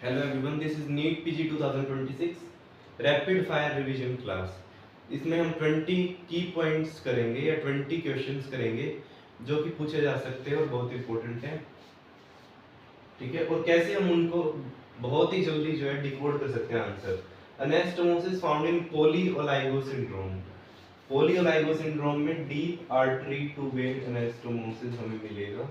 Hello everyone, this is NEET PG 2026 rapid fire revision class. इसमें हम 20 की points करेंगे या 20 क्वेश्चंस करेंगे जो कि पूछे जा सकते हैं और बहुत इंपॉर्टेंट है। ठीक है, और कैसे हम उनको बहुत ही जल्दी जो है डिकोड कर सकते हैं answer. Anastomosis found in polyoligo syndrome. Polyoligo syndrome में deep artery to vein anastomosis हमें मिलेगा।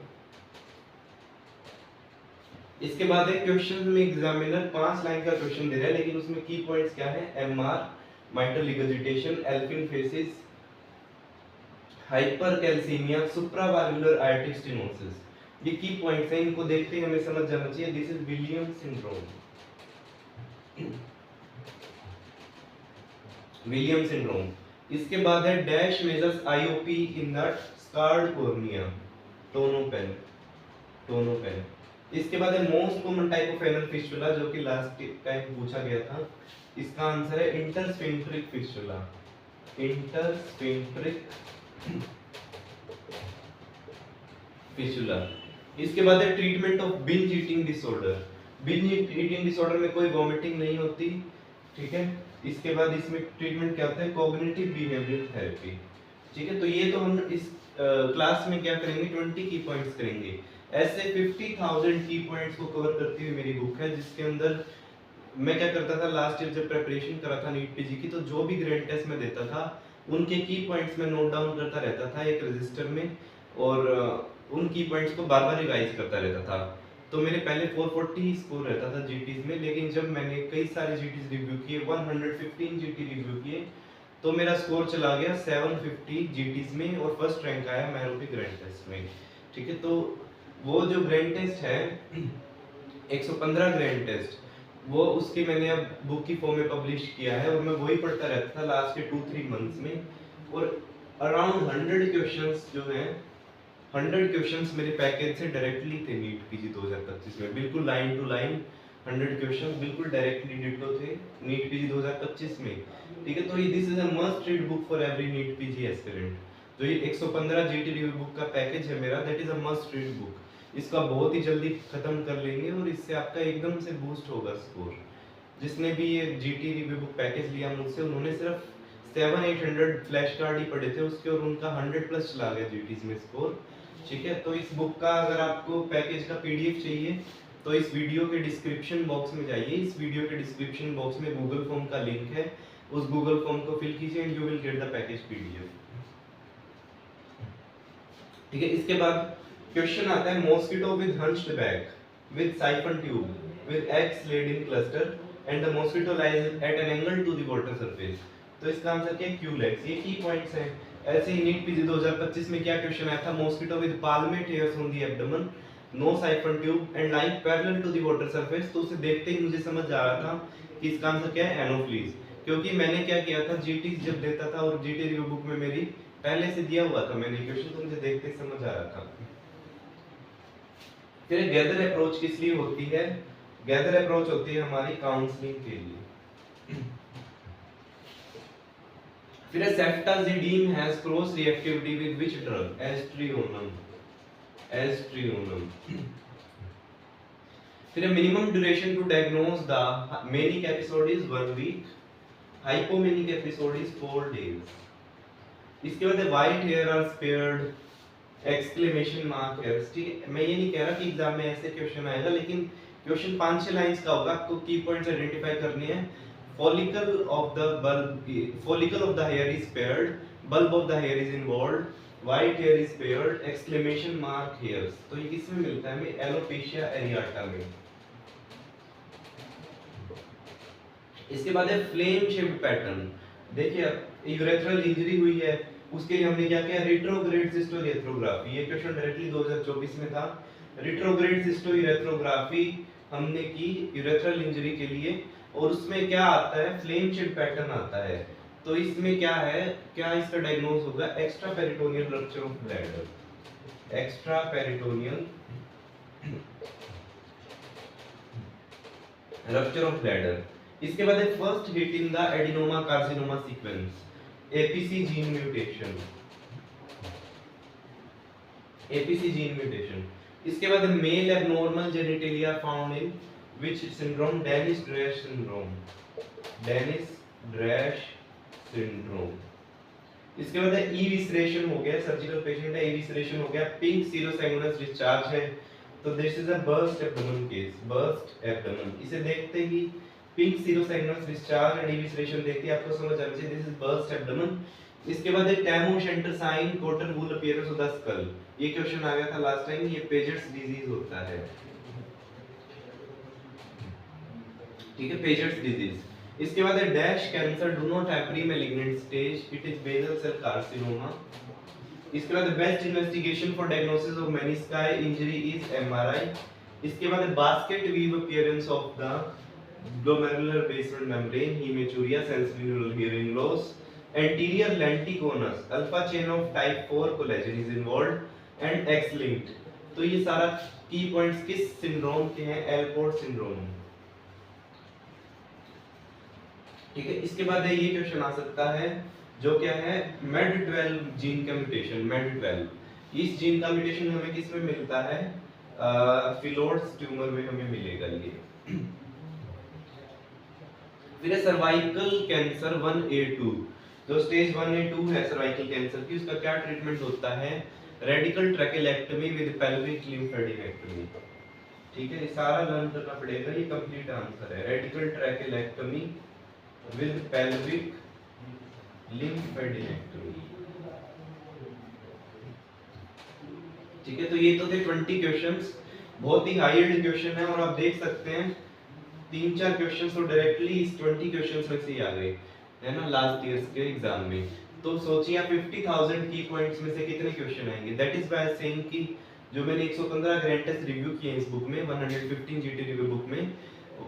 इसके बाद एक क्वेश्चन में एग्जामिनर 5 लाइन का क्वेश्चन दे रहा है, लेकिन उसमें की पॉइंट्स क्या है? MR, mitral regurgitation, elfin facies, hypercalcemia, supravalvular aortic stenosis. ये की पॉइंट्स हैं, इनको देखते ही हमें समझ जाना चाहिए this is William syndrome. William syndrome. इसके बाद है dash measures IOP in the scarred cornea. Tonopen. Tonopen. इसके बाद है most common type of anal fistula, जो कि लास्ट टाइम पूछा गया था। इसका आंसर है इंटरस्फिंक्टरिक फिस्टुला। Intersphincteric fistula. इसके बाद है treatment of binge eating disorder. Binge eating disorder में कोई वॉमिटिंग नहीं होती। ठीक है, इसके बाद इसमें ट्रीटमेंट क्या होता है? Cognitive behaviour therapy. ठीक है, तो ये तो हम इस क्लास में क्या करेंगे? 20 की पॉइंट्स करेंगे। ऐसे 50,000 की पॉइंट्स को कवर करती हुई मेरी बुक है, जिसके अंदर मैं क्या करता था लास्ट ईयर जब प्रिपरेशन करा था नीट पीजी की, तो जो भी ग्रेड टेस्ट में देता था उनके की पॉइंट्स में नोट डाउन करता रहता था एक रजिस्टर में, और उन की पॉइंट्स को बार बार रिवाइज करता रहता था। तो मेरे पहले 440 स्कोर रहता था जीटीज में, लेकिन जब मैंने कई सारे जीटीज रिव्यू किए, 115 जीटी रिव्यू किए, तो मेरा स्कोर चला गया 750 जीटीज में और फर्स्ट रैंक आया मैरोपी ग्रैंड टेस्ट में। ठीक है, तो वो जो ग्रैंड टेस्ट है 115 ग्रैंड टेस्ट, वो उसकी मैंने अब बुक की फॉर्म में पब्लिश किया है, और मैं वही पढ़ता रहता था लास्ट के 2-3 मंथ्स में। और अराउंड 100 क्वेश्चंस जो हैं, 100 क्वेश्चंस मेरे पैकेज से डायरेक्टली थे नीट पीजी 2025 में, बिल्कुल लाइन टू लाइन 100 क्वेश्चंस बिल्कुल डायरेक्टली डिटो थे नीट पीजी 2025 में। ठीक है, तो ये this is a must read book for every NEET PG aspirant. तो ये 115 जीटी रिव्यू बुक का पैकेज है मेरा, that is a must read book. इसका बहुत ही जल्दी खत्म कर लेंगे और इससे आपका एकदम से बूस्ट होगा स्कोर। जिसने भी ये जीटी रिव्यू बुक पैकेज लिया मुझसे, उन्होंने सिर्फ 700-800 फ्लैश कार्ड ही पढ़े थे उसके, और उनका 100 प्लस चला गया जीटीज में स्कोर। ठीक है, तो इस बुक का अगर आपको पैकेज का पीडीएफ चाहिए तो इस वीडियो के डिस्क्रिप्शन बॉक्स में जाइए। इस वीडियो के डिस्क्रिप्शन बॉक्स में गूगल फॉर्म का लिंक है, उस गूगल फॉर्म को फिल कीजिए and you will get the package PDF. ठीक है, इसके बाद क्वेश्चन आता है mosquito with hunched back with siphon tube with eggs laid in cluster and the mosquito lies at an angle to the water surface. तो इसका answer क्या है? क्यूलेक्स। ये की पॉइंट्स हैं। ऐसे ही नीट पीजी 2025 में क्या क्वेश्चन आया था? Mosquito with palmate hairs on the abdomen, no siphon tube and lying parallel to the water surface. तो उसे देखते ही मुझे समझ आ रहा था कि इसका आंसर क्या है? एनोफ्लीज। क्योंकि मैंने क्या किया था, जीटी जब देता था और जीटी रिव्यू बुक में मेरी पहले से दिया हुआ था मैंने क्वेश्चन, तो मुझे देखते ही समझ आ रहा था। फिर गैदर अप्रोच किस लिए होती है? गैदर अप्रोच होती है हमारी काउंसलिंग के लिए। फिर ceftazidime has cross reactivity with which drug? Aztreonam. Aztreonam. फिर minimum duration to diagnose the manic episode is 1 week, hypomanic episode is 4 days. इसके बाद white hair are spared, exclamation mark है। ठीक है, मैं ये नहीं कह रहा कि एग्जाम में ऐसे क्वेश्चन आएगा, लेकिन क्वेश्चन 5-6 लाइंस का होगा, आपको की पॉइंट्स आइडेंटिफाई करने हैं। Follicle of the bulb, follicle of the here is spared, bulb of the here is involved, white here is spared, exclamation mark hairs. तो ये किसमें मिलता है? हमें एलोपेशिया एरियाटा में। इसके बाद है फ्लेम शेप्ड पैटर्न। देखिए यूरेथ्रल इंजरी हुई है, उसके लिए हमने क्या किया? रिट्रोग्रेड सिस्टोरेथ्रोग्राफी। ये क्वेश्चन डायरेक्टली 2024 में था। रिट्रोग्रेड सिस्टोरेथ्रोग्राफी हमने की यूरेथ्रल इंजरी के लिए, और उसमें क्या आता है? फ्लेम शेप्ड पैटर्न आता है। तो इसमें क्या है, क्या इसका डायग्नोज होगा? Extra peritoneal rupture of bladder. Extra peritoneal rupture of bladder. इसके बाद है first hit in the adenoma carcinoma sequence, APC gene mutation. APC gene mutation. इसके बाद male abnormal genitalia found in which syndrome? Danish-Dresch syndrome. Danish-Dresch syndrome. इसके बाद evisceration हो गया, surgical patient है, evisceration हो गया, पिंक सीरोसैंगुइनस डिस्चार्ज है, तो this is a burst abdomen case, burst abdomen. इसे देखते ही पिंक सीरोसैंगुइनस डिस्चार्ज एंड evisceration देखते ही आपको समझ आना चाहिए दिस इज बर्स्ट एब्डोमेन। इसके बाद एक tam o' shanter sign cotton wool appearance of the skull, ये क्वेश्चन आ गया था लास्ट टाइम, ये पेजर्स डिजीज होता है, ठीक है, पेजर्स डिजीज। इसके बाद है dash cancer do not have pre malignant stage, it is basal cell carcinoma. इसके बाद best investigation for diagnosis of menisci injury is MRI. इसके बाद basket weave appearance of the glomerular basement membrane, hematuria, sensory hearing loss, anterior lenticonus, alpha chain of type 4 collagen is involved and X linked। तो ये सारा की points किस syndrome के हैं? Alport syndrome, ठीक है। इसके बाद ये क्वेश्चन आ सकता है जो क्या है, MED12 जीन का म्यूटेशन, MED12 इस जीन का म्यूटेशन हमें किस में मिलता है? फिलोड्स ट्यूमर में हमें मिलेगा ये। फिर सर्वाइकल कैंसर 1A2, जो स्टेज 1A2 है सर्वाइकल कैंसर की, उसका क्या ट्रीटमेंट होता है? रेडिकल ट्रैकेलेक्टमी विद पेल्विक लिम्फेडेक्टमी, ठीक है, ये सारा लर्न करना पड़ेगा, ये कंप्लीट आंसर है, रेडिकल ट्रैकेलेक्टमी विद पेल्विक लिम्फेडेक्टमी, ठीक है। तो ये तो थे 20 क्वेश्चंस, बहुत ही हाई एंड क्वेश्चन है, और आप देख सकते हैं 3-4 क्वेश्चंस तो डायरेक्टली इस 20 क्वेश्चंस में से ही आ गए, है ना, लास्ट ईयर्स के एग्जाम में। तो सोचिए आप 50,000 की पॉइंट्स में से कितने क्वेश्चन आएंगे। दैट इज व्हाई सेइंग कि जो मैंने 115 ग्रैंड टेस्ट रिव्यू किए इस बुक में, 115 जीटी रिव्यू बुक में,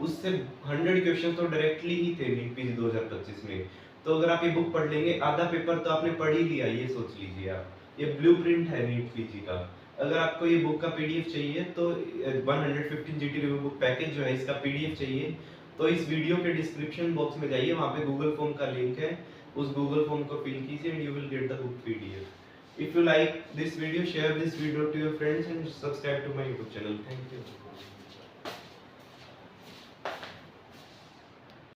उससे 100 क्वेश्चन तो डायरेक्टली ही थे नीट पीजी 2025 में। तो अगर आप ये बुक पढ़ लेंगे, आधा पेपर तो आपने पढ़ ही लिया, ये सोच लीजिए आप, ये ब्लूप्रिंट है नीट पीजी का। अगर आपको ये बुक का पीडीएफ चाहिए तो 115 जीटी रिव्यू बुक पैकेज जो है इसका पीडीएफ चाहिए, तो इस वीडियो के डिस्क्रिप्शन बॉक्स में जाइए, वहाँ पे गूगल फॉर्म का लिंक है, उस गूगल फॉर्म को फिल कीजिए and you will get the book PDF. If you like this video, share this video to your friends and subscribe to my YouTube channel. Thank you.